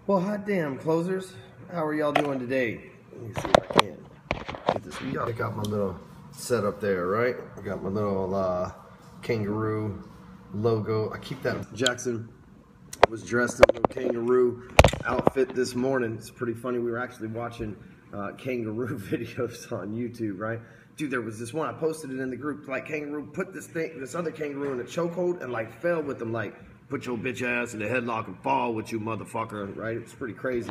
Well, hot damn, closers. How are y'all doing today? Let me see if I can get this. I got my little setup there, right? I got my little kangaroo logo. I keep that. Jackson was dressed in a little kangaroo outfit this morning. It's pretty funny. We were actually watching kangaroo videos on YouTube, right? Dude, there was this one, I posted it in the group, like kangaroo put this other kangaroo in a chokehold and like fell with them, like put your bitch ass in a headlock and fall with you motherfucker, right? It's pretty crazy.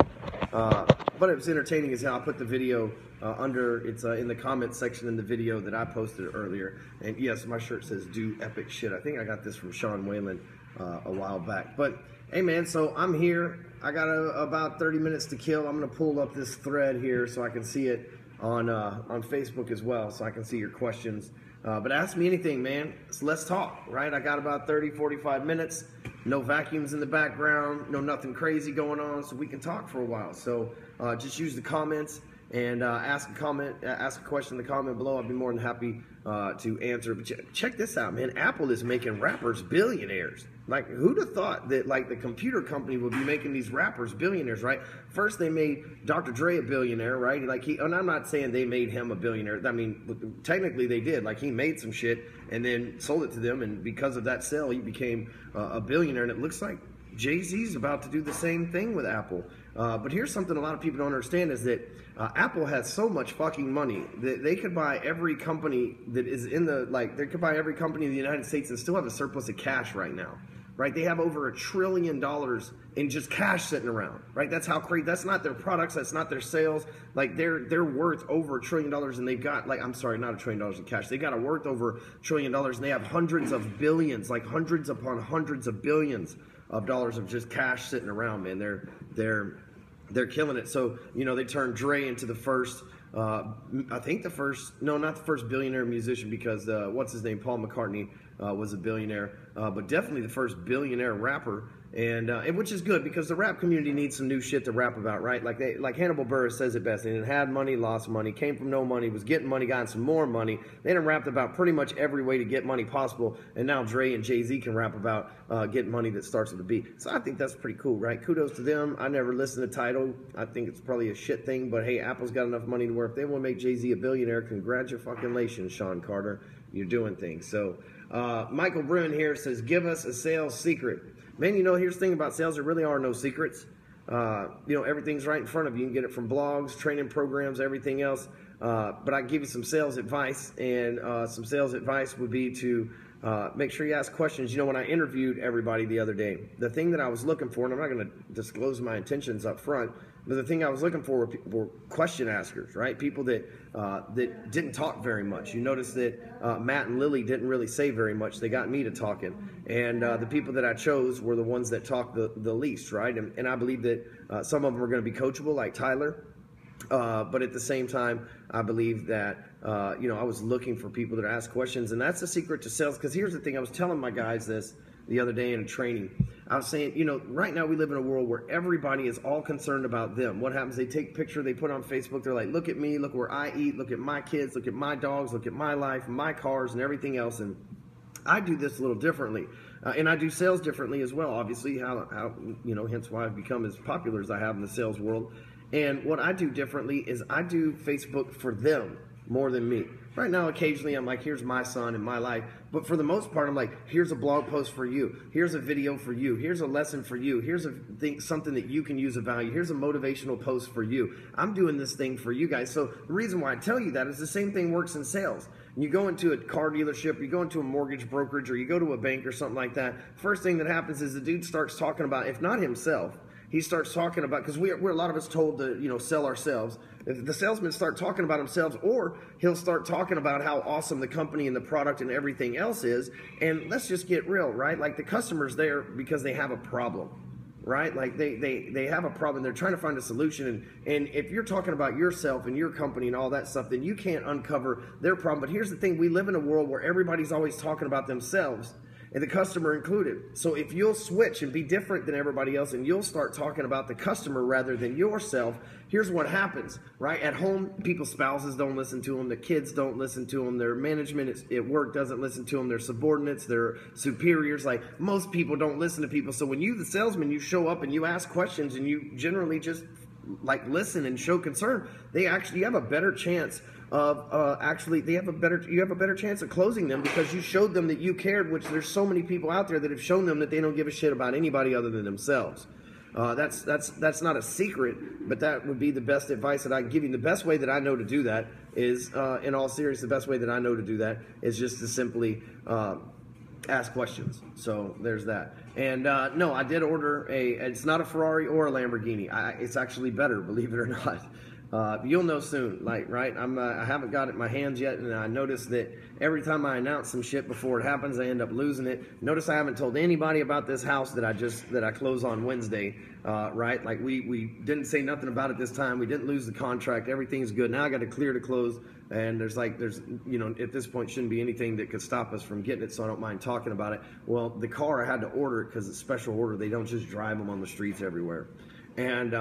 But it was entertaining as hell. I put the video it's in the comment section in the video that I posted earlier. And yes, my shirt says do epic shit. I think I got this from Sean Whalen a while back. But hey man, so I'm here. I got about 30 minutes to kill. I'm gonna pull up this thread here so I can see it on Facebook as well, so I can see your questions. But ask me anything, man. So let's talk, right? I got about 30, 45 minutes. No vacuums in the background, no nothing crazy going on, so we can talk for a while. So just use the comments and ask a question in the comment below. I'll be more than happy to answer. But check this out, man. Apple is making rappers billionaires. Like, who'd have thought that, like, the computer company would be making these rappers billionaires, right? First, they made Dr. Dre a billionaire, right? Like, and I'm not saying they made him a billionaire. I mean, technically they did. Like, he made some shit and then sold it to them, and because of that sale, he became a billionaire. And it looks like Jay-Z's about to do the same thing with Apple. But here's something a lot of people don't understand is that Apple has so much fucking money that they could buy every company that is in the, like, they could buy every company in the United States and still have a surplus of cash right now. Right, they have over $1 trillion in just cash sitting around. Right, that's how crazy. That's not their products. That's not their sales. Like they're worth over $1 trillion, and they've got not $1 trillion in cash. They got a worth over $1 trillion, and they have hundreds of billions, like hundreds upon hundreds of billions of dollars of just cash sitting around. Man, they're killing it. So they turned Dre into the first. I think not the first billionaire musician, because what's his name, Paul McCartney, was a billionaire, but definitely the first billionaire rapper, and which is good because the rap community needs some new shit to rap about, right? Like Hannibal Buress says it best. They had money, lost money, came from no money, was getting money, got some more money. They done rapped about pretty much every way to get money possible, and now Dre and Jay-Z can rap about getting money that starts with a B. So I think that's pretty cool, right? Kudos to them. I never listened to Tidal. I think it's probably a shit thing, but hey, Apple's got enough money to where if they want to make Jay-Z a billionaire, congratulations, Sean Carter. You're doing things. So Michael Bruin here says, give us a sales secret. Man, here's the thing about sales. There really are no secrets. Everything's right in front of you. You can get it from blogs, training programs, everything else. But I can give you some sales advice, and some sales advice would be to make sure you ask questions. When I interviewed everybody the other day, the thing that I was looking for, and I'm not going to disclose my intentions up front, but the thing I was looking for were question askers, right? People that didn't talk very much. You notice that Matt and Lily didn't really say very much. They got me to talking. And the people that I chose were the ones that talked the least, right? And I believe that some of them are going to be coachable, like Tyler. But at the same time, I believe that, I was looking for people that ask questions. And that's the secret to sales. Because here's the thing. I was telling my guys this the other day in a training. I was saying, right now we live in a world where everybody is all concerned about them. What happens? They take a picture, they put on Facebook. They're like, look at me, look where I eat, look at my kids, look at my dogs, look at my life, my cars, and everything else. And I do this a little differently. And I do sales differently as well, obviously, hence why I've become as popular as I have in the sales world. And what I do differently is I do Facebook for them more than me. Right now, occasionally, I'm like, here's my son and my life. But for the most part, I'm like, here's a blog post for you. Here's a video for you. Here's a lesson for you. Here's something that you can use of value. Here's a motivational post for you. I'm doing this thing for you guys. So the reason why I tell you that is the same thing works in sales. You go into a car dealership, you go into a mortgage brokerage, or you go to a bank or something like that. First thing that happens is the dude starts talking about, if not himself, he starts talking about, because we're a lot of us told to sell ourselves. If the salesman start talking about themselves, or he'll start talking about how awesome the company and the product and everything else is. And let's just get real, right? Like the customer's there because they have a problem, right? Like they have a problem. They're trying to find a solution. And if you're talking about yourself and your company and all that stuff, then you can't uncover their problem. But here's the thing. We live in a world where everybody's always talking about themselves. and the customer included. So if you'll switch and be different than everybody else and you'll start talking about the customer rather than yourself, here's what happens, right? At home, people's spouses don't listen to them, the kids don't listen to them, their management at work doesn't listen to them, their subordinates, their superiors, like most people don't listen to people. So when you, the salesman, you show up and you ask questions and you generally just like listen and show concern, you have a better chance of you have a better chance of closing them because you showed them that you cared, which there's so many people out there that have shown them that they don't give a shit about anybody other than themselves. That's not a secret, but that would be the best advice that I can give you. The best way that I know to do that is, in all seriousness, the best way that I know to do that is just to simply ask questions. So there's that. And no, I did order it's not a Ferrari or a Lamborghini. It's actually better, believe it or not. You'll know soon, like, right? I haven't got it in my hands yet, and I noticed that every time I announce some shit before it happens, I end up losing it. Notice I haven't told anybody about this house that I close on Wednesday, right? Like we didn't say nothing about it this time. We didn't lose the contract. Everything's good. Now I got to clear to close, and there's you know, at this point shouldn't be anything that could stop us from getting it, so I don't mind talking about it. Well, the car, I had to order it because it's special order. They don't just drive them on the streets everywhere. And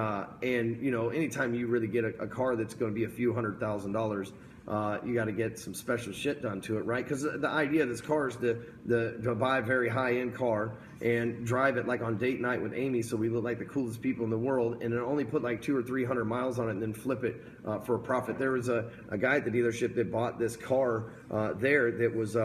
you know, anytime you really get a car that's going to be a few $100,000, you got to get some special shit done to it, right? Because the idea of this car is to buy a very high-end car and drive it like on date night with Amy, so we look like the coolest people in the world, and then only put like 200 or 300 miles on it and then flip it for a profit. There was a guy at the dealership that bought this car there that was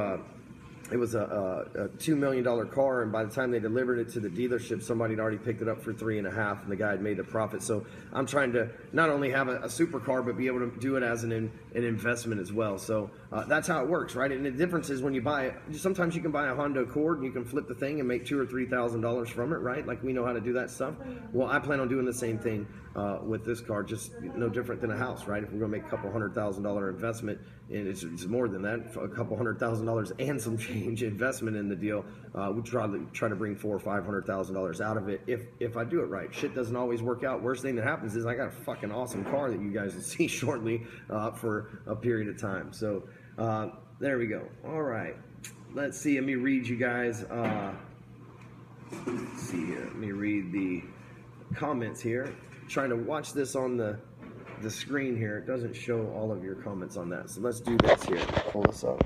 it was a $2 million car, and by the time they delivered it to the dealership, somebody had already picked it up for 3.5, and the guy had made a profit. So I'm trying to not only have a supercar, but be able to do it as an investment as well. So that's how it works, right? And the difference is when you buy it, sometimes you can buy a Honda Accord and you can flip the thing and make $2,000 or $3,000 from it, right? Like we know how to do that stuff. Well, I plan on doing the same thing with this car, just no different than a house, right? If we're going to make a couple $100,000 investment, and it's more than that, a couple $100,000 and some change investment in the deal, we try to bring $400,000 or $500,000 out of it if I do it right. Shit doesn't always work out. Worst thing that happens is I got a fucking awesome car that you guys will see shortly for a period of time. So there we go. All right, let's see. Let me read you guys. Let's see here. Let me read the comments here. Trying to watch this on the screen here. It doesn't show all of your comments on that. So let's do this here. Pull this up,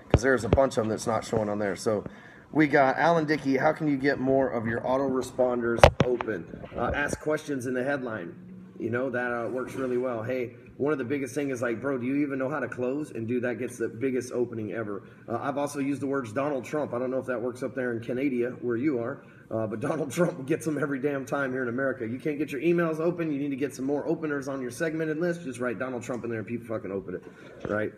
because there's a bunch of them that's not showing on there. So we got Alan Dickey. How can you get more of your autoresponders open? Ask questions in the headline. You know, that works really well. Hey, one of the biggest things is like, bro, do you even know how to close? And dude, that gets the biggest opening ever. I've also used the words Donald Trump. I don't know if that works up there in Canada where you are. But Donald Trump gets them every damn time here in America. You can't get your emails open. You need to get some more openers on your segmented list. Just write Donald Trump in there and people fucking open it, right?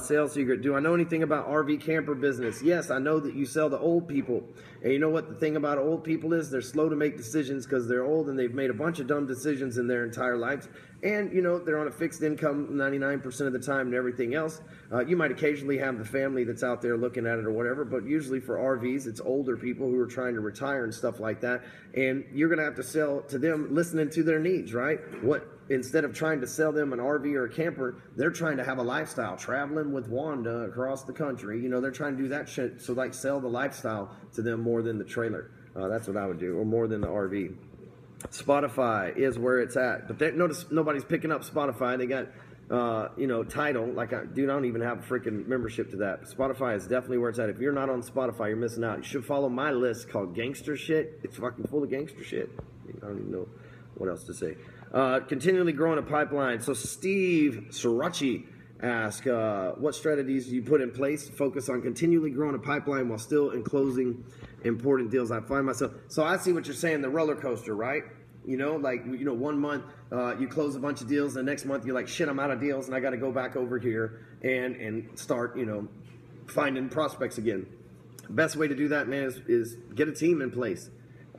Sales secret. Do I know anything about RV camper business? Yes, I know that you sell to old people. And you know what the thing about old people is? They're slow to make decisions because they're old and they've made a bunch of dumb decisions in their entire lives. And, you know, they're on a fixed income 99% of the time and everything else. You might occasionally have the family that's out there looking at it or whatever, but usually for RVs, it's older people who are trying to retire and stuff like that. And you're going to have to sell to them listening to their needs, right? Instead of trying to sell them an RV or a camper, they're trying to have a lifestyle, traveling with Wanda across the country. You know, they're trying to do that shit. So, like, sell the lifestyle to them more than the trailer. That's what I would do, or more than the RV. Spotify is where it's at. But notice nobody's picking up Spotify. They got, you know, Tidal. Like, I don't even have a freaking membership to that. But Spotify is definitely where it's at. If you're not on Spotify, you're missing out. You should follow my list called Gangster Shit. It's fucking full of gangster shit. I don't even know what else to say. Continually growing a pipeline. So Steve Srirachi asked, what strategies do you put in place to focus on continually growing a pipeline while still enclosing important deals? I find myself, so I see what you're saying, the roller coaster, right? You know, like, you know, 1 month you close a bunch of deals, the next month you're like, shit, I'm out of deals and I got to go back over here and start, you know, finding prospects again. Best way to do that, man, is get a team in place.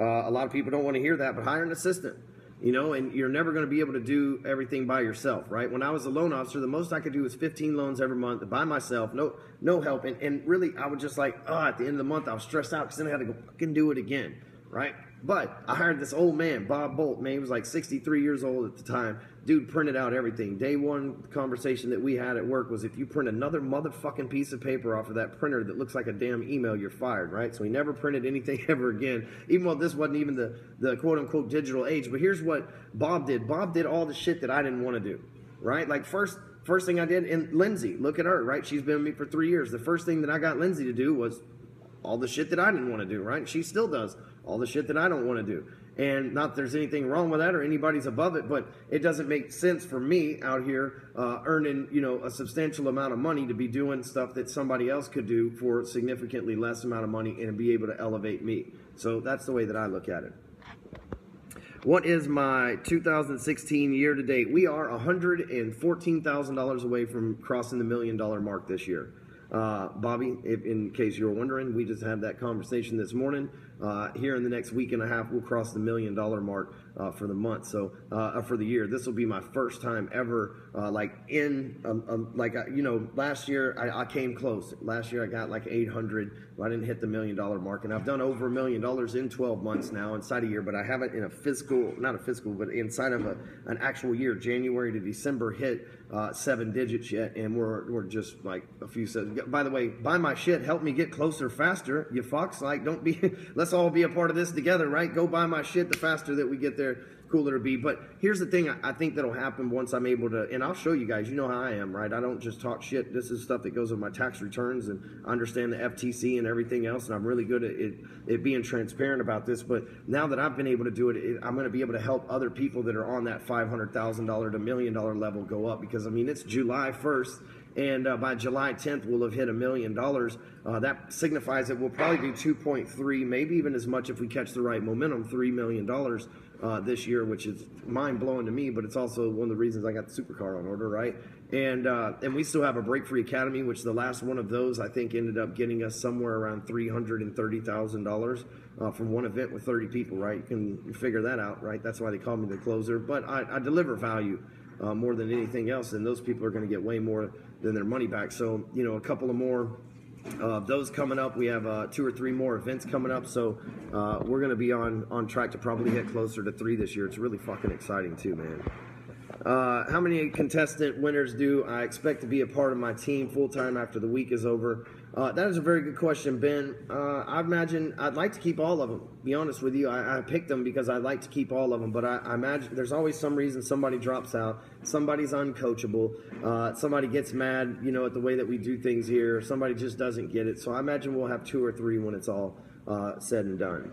A lot of people don't want to hear that, but hire an assistant. You know, and you're never going to be able to do everything by yourself, right? When I was a loan officer, the most I could do was 15 loans every month by myself, no help. And really, I would just like, at the end of the month, I was stressed out because then I had to go fucking do it again, right? But I hired this old man, Bob Bolt, man, he was like 63 years old at the time. Dude printed out everything. Day one conversation that we had at work was, if you print another motherfucking piece of paper off of that printer that looks like a damn email, you're fired, right? So he never printed anything ever again, even though this wasn't even the quote-unquote digital age. But here's what Bob did. Bob did all the shit that I didn't want to do, right? Like first thing I did, and Lindsay, look at her, right? She's been with me for 3 years. The first thing that I got Lindsay to do was all the shit that I didn't want to do, right? She still does all the shit that I don't want to do. And not that there's anything wrong with that or anybody's above it, but it doesn't make sense for me out here earning, you know, a substantial amount of money to be doing stuff that somebody else could do for significantly less amount of money and be able to elevate me. So that's the way that I look at it. What is my 2016 year to date? We are $114,000 away from crossing the $1 million mark this year. Bobby, in case you were wondering, we just had that conversation this morning. Here in the next week and a half, we'll cross the $1 million mark for the month. So for the year, this will be my first time ever you know, last year I came close. Last year I got like 800. I didn't hit the $1 million mark, and I've done over $1 million in 12 months now inside a year. But I haven't in a fiscal, not a fiscal, but inside of an actual year, January to December, hit 7 digits yet, and we're just like a few cents. By the way, buy my shit, help me get closer faster, you fucks. Like, don't be, let's all be a part of this together, right? Go buy my shit. The faster that we get there, cooler to be. But here's the thing, I think that'll happen once I'm able to, and I'll show you guys, you know how I am, right? I don't just talk shit. This is stuff that goes with my tax returns, and I understand the FTC and everything else, and I'm really good at it being transparent about this. But now that I've been able to do it, I'm going to be able to help other people that are on that $500,000 to $1 million level go up, because I mean, it's July 1st. And by July 10th, we'll have hit $1 million. That signifies that we'll probably do 2.3, maybe even as much if we catch the right momentum, $3 million this year, which is mind-blowing to me, but it's also one of the reasons I got the supercar on order, right? And we still have a Break Free Academy, which the last one of those, I think, ended up getting us somewhere around $330,000 from one event with 30 people, right? You can figure that out, right? That's why they call me the closer. But I deliver value more than anything else, and those people are going to get way more than their money back. So, you know, a couple of more those coming up. We have 2 or 3 more events coming up, so we're going to be on track to probably hit closer to 3 this year. It's really fucking exciting too, man. How many contestant winners do I expect to be a part of my team full-time after the week is over? That is a very good question, Ben. I imagine I'd like to keep all of them. Be honest with you, I picked them because I'd like to keep all of them, but I imagine there's always some reason somebody drops out, somebody's uncoachable, somebody gets mad, you know, at the way that we do things here, somebody just doesn't get it. So I imagine we'll have 2 or 3 when it's all said and done.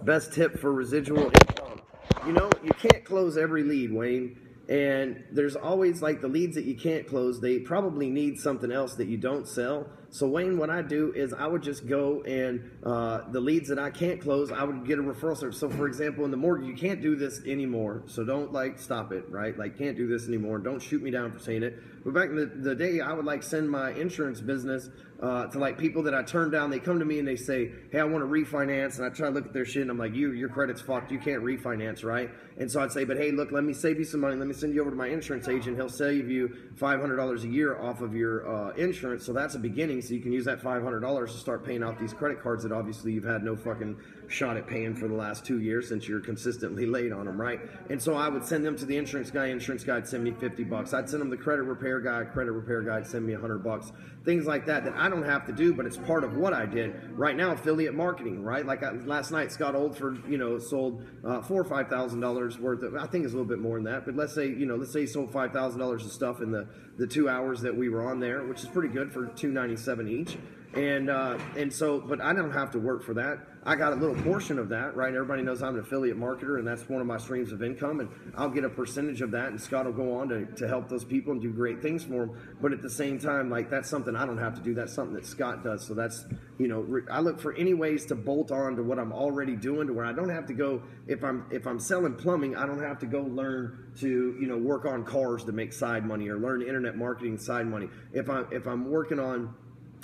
Best tip for residual income. You know, you can't close every lead, Wayne. And there's always, like, the leads that you can't close, they probably need something else that you don't sell. So, Wayne, what I do is I would just go and the leads that I can't close, I would get a referral service. So, for example, in the mortgage, you can't do this anymore. So don't, like, stop it, right? Like, can't do this anymore. Don't shoot me down for saying it. But back in the day, I would, like, send my insurance business to, like, people that I turn down. They come to me and they say, hey, I want to refinance. And I try to look at their shit and I'm like, your credit's fucked. You can't refinance, right? And so I'd say, but hey, look, let me save you some money. Let me send you over to my insurance agent. He'll save you $500 a year off of your insurance. So that's a beginning. So you can use that $500 to start paying off these credit cards that obviously you've had no fucking shot at paying for the last 2 years since you're consistently late on them, right? And so I would send them to the insurance guy. Insurance guy would send me $50. I'd send them the credit repair guy would send me $100. Things like that I don't have to do, but it's part of what I did. Right now, affiliate marketing, right? Like last night, Scott Oldford, you know, sold $4,000 or $5,000 worth of, I think it's a little bit more than that, but let's say he sold $5,000 of stuff in the 2 hours that we were on there, which is pretty good for $297 each. And so, but I don't have to work for that. I got a little portion of that, right? Everybody knows I'm an affiliate marketer, and that's one of my streams of income, and I'll get a percentage of that, and Scott will go on to help those people and do great things for them. But at the same time, like, that's something I don't have to do. That's something that Scott does. So that's, you know, I look for any ways to bolt on to what I'm already doing, to where I don't have to go, if I'm selling plumbing, I don't have to go learn to, you know, work on cars to make side money, or learn internet marketing side money. If I'm working on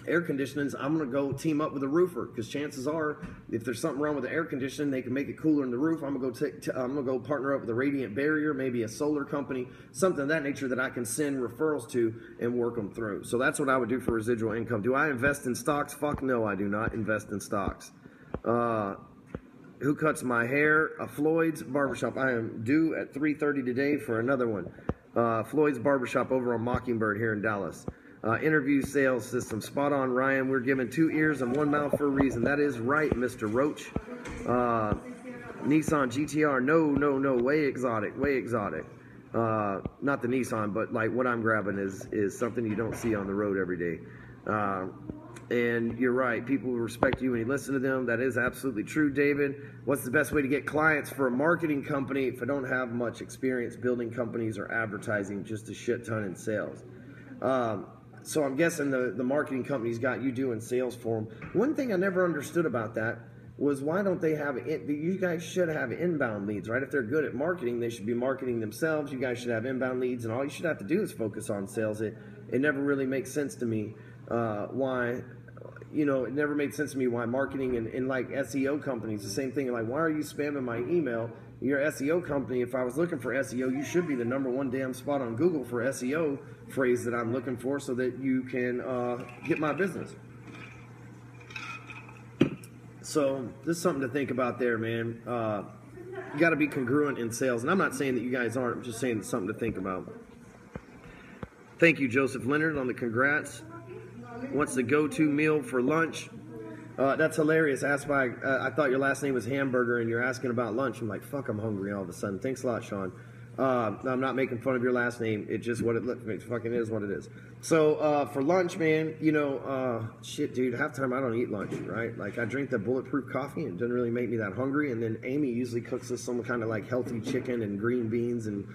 air conditionings, I'm going to go team up with a roofer, because chances are, if there's something wrong with the air conditioning, they can make it cooler in the roof. I'm going to go partner up with a radiant barrier, maybe a solar company, something of that nature that I can send referrals to and work them through. So that's what I would do for residual income. Do I invest in stocks? Fuck no, I do not invest in stocks. Who cuts my hair? Floyd's Barbershop. I am due at 3:30 today for another one. Floyd's Barbershop over on Mockingbird here in Dallas. Interview sales system. Spot on, Ryan. We're given 2 ears and 1 mouth for a reason. That is right, Mr. Roach. Nissan GTR. No. Way exotic. Way exotic. Not the Nissan, but like what I'm grabbing is something you don't see on the road every day. And you're right, people will respect you when you listen to them. That is absolutely true, David. What's the best way to get clients for a marketing company if I don't have much experience building companies or advertising, just a shit ton in sales? So I'm guessing the marketing company's got you doing sales for them. One thing I never understood about that was why don't they have it? You guys should have inbound leads, right? If they're good at marketing, they should be marketing themselves. You guys should have inbound leads, and all you should have to do is focus on sales. It never really makes sense to me why, you know, it never made sense to me why marketing and like SEO companies, the same thing. Like, why are you spamming my email? Your SEO company, if I was looking for SEO, you should be the #1 damn spot on Google for SEO phrase that I'm looking for so that you can get my business. So this is something to think about there, man. You got to be congruent in sales. And I'm not saying that you guys aren't. I'm just saying it's something to think about. Thank you, Joseph Leonard, on the congrats. What's the go-to meal for lunch? That's hilarious. Asked by, I thought your last name was Hamburger and you're asking about lunch. I'm like, fuck, I'm hungry all of a sudden. Thanks a lot, Sean. I'm not making fun of your last name. It's just what it looks like. It fucking is what it is. So for lunch, man, you know, shit, dude, half the time I don't eat lunch, right? Like, I drink the bulletproof coffee and it doesn't really make me that hungry. And then Amy usually cooks us some kind of like healthy chicken and green beans and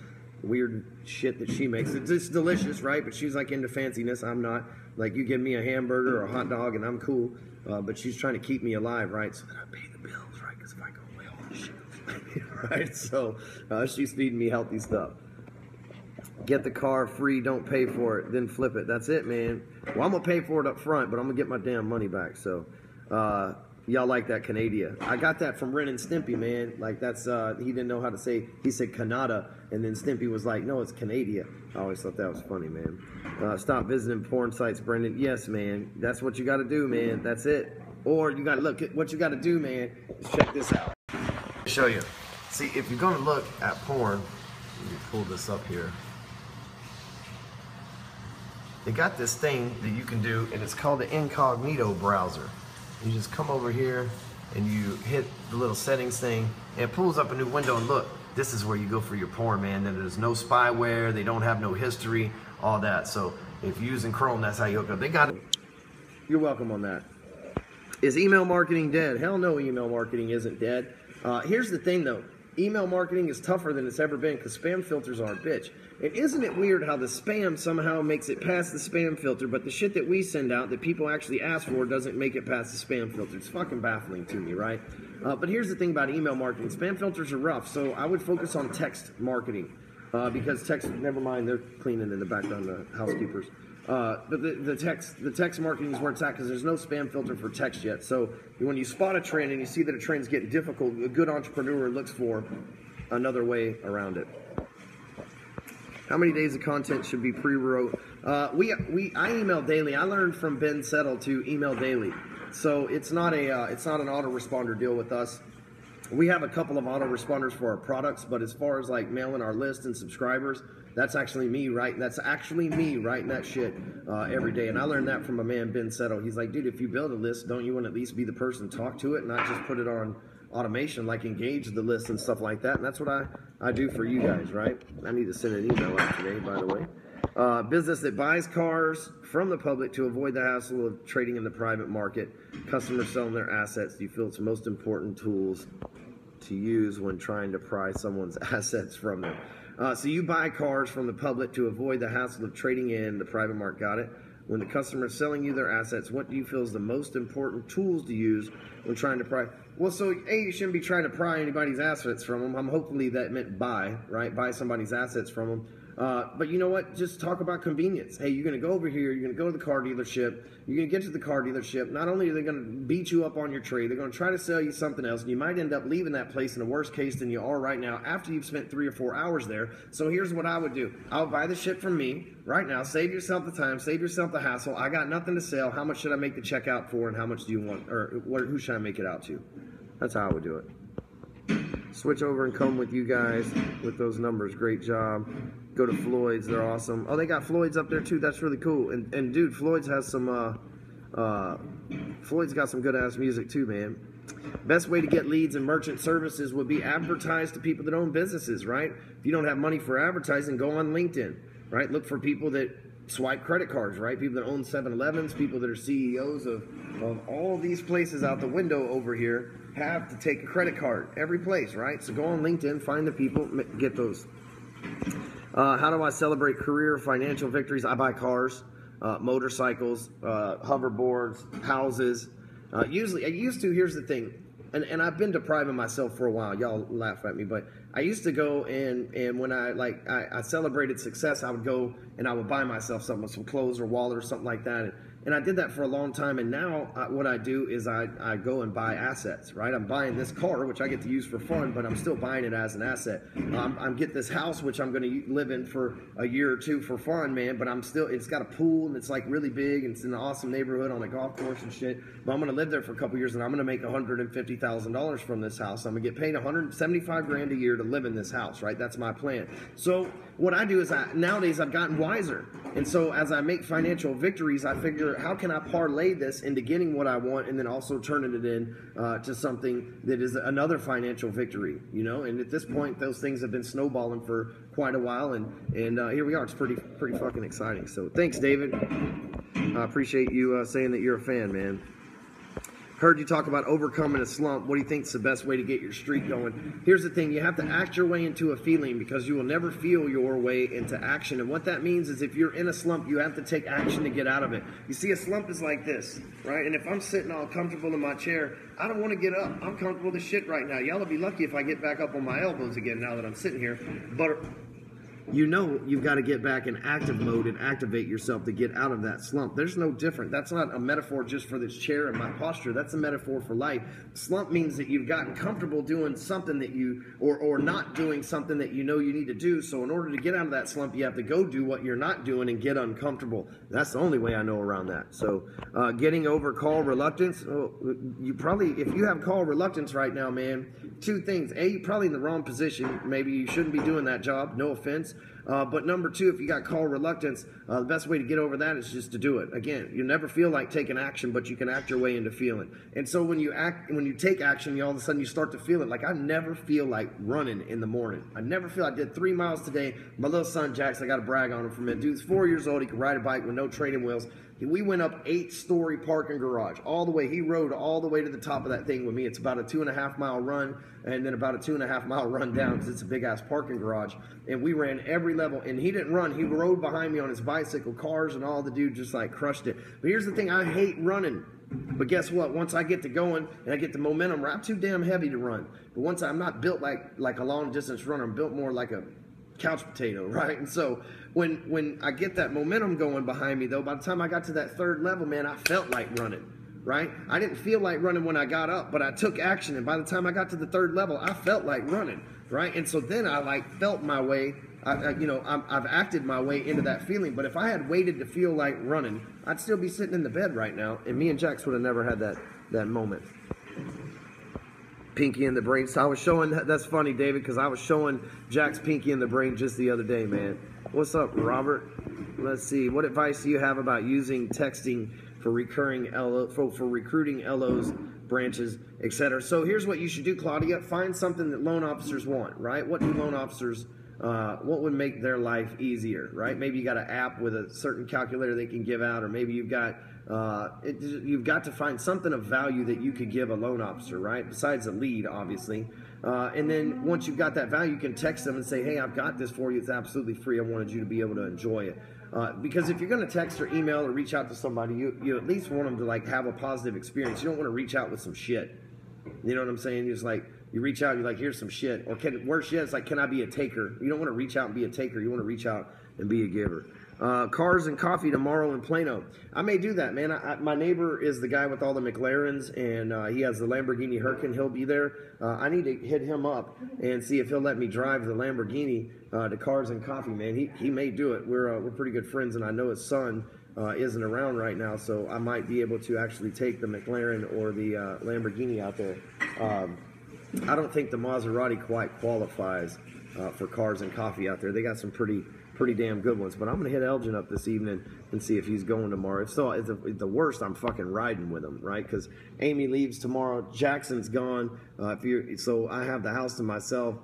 weird shit that she makes. It's delicious, right? But she's like into fanciness. I'm not. Like, you give me a hamburger or a hot dog and I'm cool. But she's trying to keep me alive, right? So that I pay the bills, right? Because if I go away, all this shit goes right? So she's feeding me healthy stuff. Get the car free, don't pay for it, then flip it. That's it, man. Well, I'm going to pay for it up front, but I'm going to get my damn money back. So y'all like that Canada. I got that from Ren and Stimpy, man. Like, that's, he didn't know how to say, he said Canada, and then Stimpy was like, no, it's Canada. I always thought that was funny, man. Stop visiting porn sites, Brendan. Yes, man. That's what you got to do, man. That's it. Or you got to look at what you got to do, man. Is check this out. Show you. See, if you're going to look at porn, let me pull this up here. They got this thing that you can do, and it's called the incognito browser. You just come over here and you hit the little settings thing and it pulls up a new window, and look, this is where you go for your porn, man. And there's no spyware, they don't have no history, all that. So if you're using Chrome, that's how you hook up. They got it. You're welcome on that. Is email marketing dead? Hell no, email marketing isn't dead. Here's the thing though. Email marketing is tougher than it's ever been because spam filters are a bitch. And isn't it weird how the spam somehow makes it past the spam filter, but the shit that we send out that people actually ask for doesn't make it past the spam filter? It's fucking baffling to me, right? But here's the thing about email marketing. Spam filters are rough, so I would focus on text marketing because text, never mind, they're cleaning in the background, the housekeepers. But the text marketing is where it's at because there's no spam filter for text yet. So when you spot a trend and you see that a trend's getting difficult, a good entrepreneur looks for another way around it. How many days of content should be pre-wrote? I email daily. I learned from Ben Settle to email daily. So it's not an autoresponder deal with us. We have a couple of autoresponders for our products, but as far as like mailing our list and subscribers, that's actually me writing. That's actually me writing that shit every day. And I learned that from a man, Ben Settle. He's like, dude, if you build a list, don't you want to at least be the person to talk to it, not just put it on automation, like engage the list and stuff like that. And that's what I do for you guys, right? I need to send an email out today, by the way. Business that buys cars from the public to avoid the hassle of trading in the private market. Customers selling their assets. Do you feel it's most important tools to use when trying to pry someone's assets from them? So you buy cars from the public to avoid the hassle of trading in the private market. Got it? When the customer is selling you their assets, what do you feel is the most important tools to use when trying to pry? Well, so A, you shouldn't be trying to pry anybody's assets from them. Hopefully that meant buy, right? Buy somebody's assets from them. But you know what? Just talk about convenience. Hey, you're going to go over here. You're going to go to the car dealership. You're going to get to the car dealership. Not only are they going to beat you up on your trade, they're going to try to sell you something else. And you might end up leaving that place in a worse case than you are right now after you've spent 3 or 4 hours there. So here's what I would do. I would buy the shit from me right now. Save yourself the time. Save yourself the hassle. I got nothing to sell. How much should I make the check out for, and how much do you want? Or who should I make it out to? That's how I would do it. switch over and come with you guys with those numbers. Great job. Go to Floyd's. They're awesome. Oh, they got Floyd's up there too. That's really cool. And dude, Floyd's has some Floyd's got some good ass music too, man. Best way to get leads and merchant services would be advertise to people that own businesses, right? If you don't have money for advertising, go on LinkedIn, right? Look for people that swipe credit cards, right? People that own 7-Elevens, people that are CEOs of all these places out the window over here have to take a credit card. Every place, right? So go on LinkedIn, find the people, get those. How do I celebrate career financial victories? I buy cars, motorcycles, hoverboards, houses. Usually, I used to, here's the thing, and I've been depriving myself for a while. Y'all laugh at me, but I used to go and when I celebrated success, I would go and I would buy myself something, some clothes or wallet or something like that. And I did that for a long time, and now what I do is I go and buy assets, right? I'm buying this car, which I get to use for fun, but I'm still buying it as an asset. I'm getting this house, which I'm going to live in for a year or two for fun, man, but it's got a pool, and it's like really big, and it's in an awesome neighborhood on a golf course and shit. But I'm going to live there for a couple years, and I'm going to make $150,000 from this house. I'm going to get paid $175,000 a year to live in this house, right? That's my plan. So what I do is nowadays I've gotten wiser. And so as I make financial victories, I figure, how can I parlay this into getting what I want and then also turning it in to something that is another financial victory, you know? And at this point, those things have been snowballing for quite a while, and here we are. It's pretty fucking exciting. So thanks, David. I appreciate you saying that you're a fan, man. Heard you talk about overcoming a slump. What do you think is the best way to get your streak going? Here's the thing. You have to act your way into a feeling, because you will never feel your way into action. And what that means is if you're in a slump, you have to take action to get out of it. You see, a slump is like this, right? And if I'm sitting all comfortable in my chair, I don't want to get up. I'm comfortable as shit right now. Y'all will be lucky if I get back up on my elbows again now that I'm sitting here. But you know you've got to get back in active mode and activate yourself to get out of that slump. There's no different. That's not a metaphor just for this chair and my posture. That's a metaphor for life. Slump means that you've gotten comfortable doing something that you, or not doing something that you know you need to do. So in order to get out of that slump, you have to go do what you're not doing and get uncomfortable. That's the only way I know around that. So getting over call reluctance. You probably, if you have call reluctance right now, man, two things. A, you're probably in the wrong position. Maybe you shouldn't be doing that job. No offense. But number two, if you got call reluctance, the best way to get over that is just to do it. Again, you never feel like taking action, but you can act your way into feeling. And so when you take action, all of a sudden you start to feel it. Like, I never feel like running in the morning. I did 3 miles today. My little son, Jax, I got to brag on him for a minute. Dude's 4 years old. He can ride a bike with no training wheels. We went up 8-story parking garage all the way. He rode all the way to the top of that thing with me. It's about a 2.5-mile run, and then about a 2.5-mile run down, because it's a big-ass parking garage. And we ran every level, and he didn't run. He rode behind me on his bicycle, cars, and all. The dude just, like, crushed it. But here's the thing. I hate running. But guess what? Once I get to going and I get the momentum, I'm too damn heavy to run. But once I'm not built like a long-distance runner. I'm built more like a couch potato, right? And so when I get that momentum going behind me, though, by the time I got to that third level, man, I felt like running, right? I didn't feel like running when I got up, but I took action, and by the time I got to the third level, I felt like running, right? And so then I felt my way. I've acted my way into that feeling. But if I had waited to feel like running, I'd still be sitting in the bed right now, and me and Jax would have never had that moment. Pinky in the brain. So I was showing, that's funny, David, because I was showing Jack's Pinky in the brain just the other day, man. What's up, Robert? Let's see. What advice do you have about using texting for recruiting LOs, branches, etc.? So here's what you should do, Claudia. Find something that loan officers want, right? What do loan officers what would make their life easier, right? Maybe you got an app with a certain calculator they can give out, or maybe you've got to find something of value that you could give a loan officer, right? Besides a lead, obviously. And then once you've got that value, you can text them and say, hey, I've got this for you. It's absolutely free. I wanted you to be able to enjoy it. Because if you're going to text or email or reach out to somebody, you at least want them to like have a positive experience. You don't want to reach out with some shit. You know what I'm saying? You're just like, you reach out, you're like, here's some shit. Or worse yet, it's like, can I be a taker? You don't want to reach out and be a taker. You want to reach out and be a giver. Cars and coffee tomorrow in Plano. I may do that, man. My neighbor is the guy with all the McLarens, and he has the Lamborghini Huracan. He'll be there. I need to hit him up and see if he'll let me drive the Lamborghini to Cars and Coffee, man. He may do it. We're pretty good friends, and I know his son isn't around right now, so I might be able to actually take the McLaren or the Lamborghini out there. I don't think the Maserati quite qualifies for cars and coffee out there. They got some pretty damn good ones. But I'm gonna hit Elgin up this evening and see if he's going tomorrow. If so, it's the worst, I'm fucking riding with him, right? Because Amy leaves tomorrow. Jackson's gone. So I have the house to myself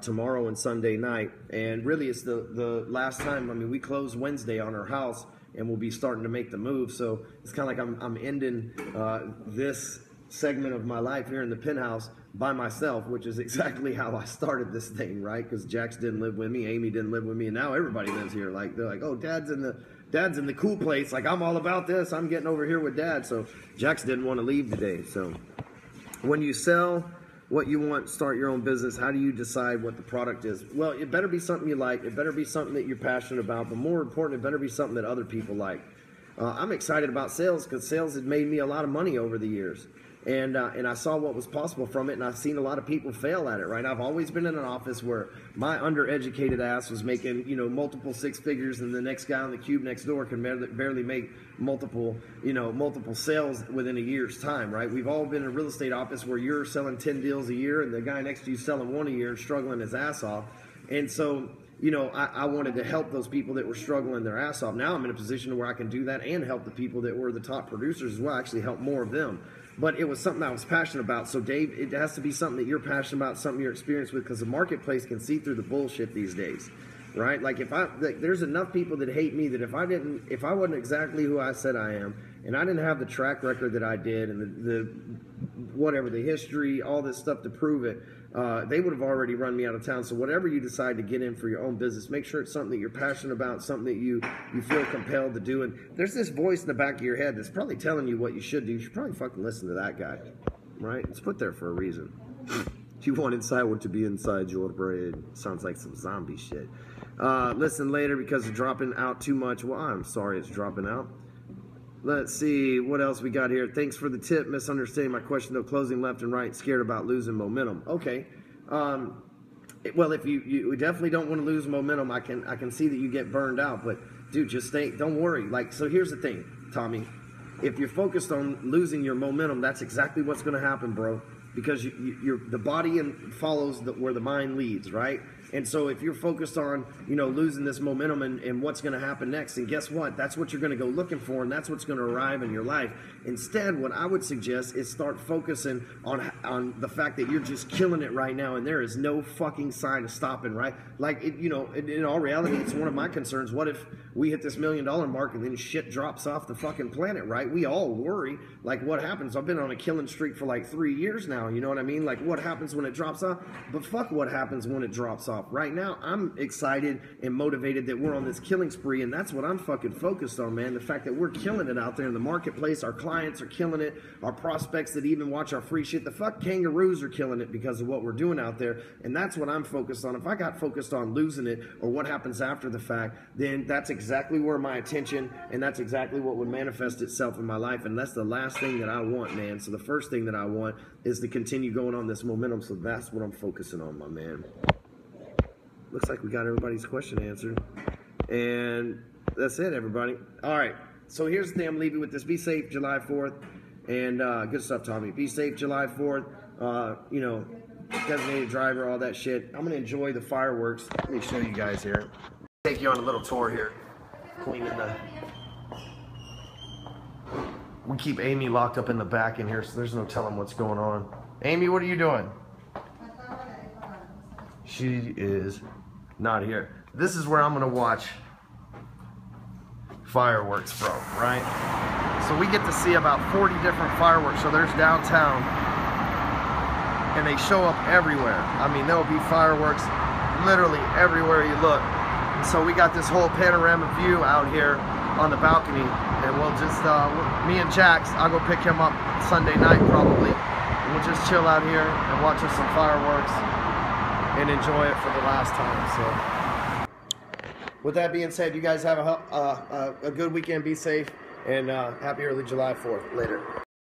tomorrow and Sunday night. And really, it's the last time. I mean, we close Wednesday on our house, and we'll be starting to make the move. So it's kind of like I'm ending this segment of my life here in the penthouse by myself, which is exactly how I started this thing, right? Because Jax didn't live with me, Amy didn't live with me, and now everybody lives here. Like, they're like, oh, dad's in the cool place. Like, I'm all about this. I'm getting over here with dad. So Jax didn't want to leave today. So when you sell what you want, start your own business, how do you decide what the product is? Well, it better be something you like. It better be something that you're passionate about. But more important, it better be something that other people like. I'm excited about sales because sales had made me a lot of money over the years. And I saw what was possible from it, and I've seen a lot of people fail at it, right? I've always been in an office where my undereducated ass was making, multiple six figures, and the next guy on the cube next door can barely make multiple sales within a year's time, right? We've all been in a real estate office where you're selling 10 deals a year, and the guy next to you selling one a year and struggling his ass off. And so, I wanted to help those people that were struggling their ass off. Now I'm in a position where I can do that and help the people that were the top producers as well, actually help more of them. But it was something I was passionate about. So, Dave, it has to be something that you're passionate about, something you're experienced with, because the marketplace can see through the bullshit these days, right? Like, there's enough people that hate me that if I wasn't exactly who I said I am, and I didn't have the track record that I did, and the history, all this stuff to prove it, they would have already run me out of town. So whatever you decide to get in for your own business, make sure it's something that you're passionate about, something that you feel compelled to do. And there's this voice in the back of your head that's probably telling you what you should do. You should probably fucking listen to that guy, right? It's put there for a reason. You want inside what to be inside your brain. Sounds like some zombie shit. Listen later because it's dropping out too much. Well, I'm sorry it's dropping out. Let's see what else we got here. Thanks for the tip. Misunderstanding my question though. Closing left and right. Scared about losing momentum. Okay. Well, if you definitely don't want to lose momentum, I can see that you get burned out. But dude, just stay. Don't worry. Like, so here's the thing, Tommy. If you're focused on losing your momentum, that's exactly what's going to happen, bro. Because the body follows where the mind leads, right? And so if you're focused on, losing this momentum and what's going to happen next, and guess what? That's what you're going to go looking for, and that's what's going to arrive in your life. Instead, what I would suggest is start focusing on the fact that you're just killing it right now, and there is no fucking sign of stopping, right? Like, in all reality, it's one of my concerns. What if we hit this $1 million mark and then shit drops off the fucking planet, right? We all worry. Like, what happens? I've been on a killing streak for like 3 years now, you know what I mean? Like, what happens when it drops off? But fuck what happens when it drops off. Right now, I'm excited and motivated that we're on this killing spree, and that's what I'm fucking focused on, man. The fact that we're killing it out there in the marketplace, our clients are killing it, our prospects that even watch our free shit, the fuck kangaroos are killing it because of what we're doing out there, and that's what I'm focused on. If I got focused on losing it or what happens after the fact, then that's exactly where my attention, and that's exactly what would manifest itself in my life, and that's the last thing that I want, man. So the first thing that I want is to continue going on this momentum, so that's what I'm focusing on, my man. Looks like we got everybody's question answered. And that's it, everybody. All right. So here's the thing. I'm leaving with this. Be safe July 4th. And good stuff, Tommy. Be safe July 4th. Designated driver, all that shit. I'm going to enjoy the fireworks. Let me show you guys here. Take you on a little tour here. Cleaning the... We keep Amy locked up in the back in here, so there's no telling what's going on. Amy, what are you doing? She is not here. This is where I'm gonna watch fireworks from, right? So we get to see about 40 different fireworks. So there's downtown, and they show up everywhere. I mean, there'll be fireworks literally everywhere you look. And so we got this whole panorama view out here on the balcony, and we'll just, me and Jax, I'll go pick him up Sunday night probably, and we'll just chill out here and watch us some fireworks and enjoy it for the last time. So with that being said, you guys have a good weekend, be safe, and happy early July 4th. Later.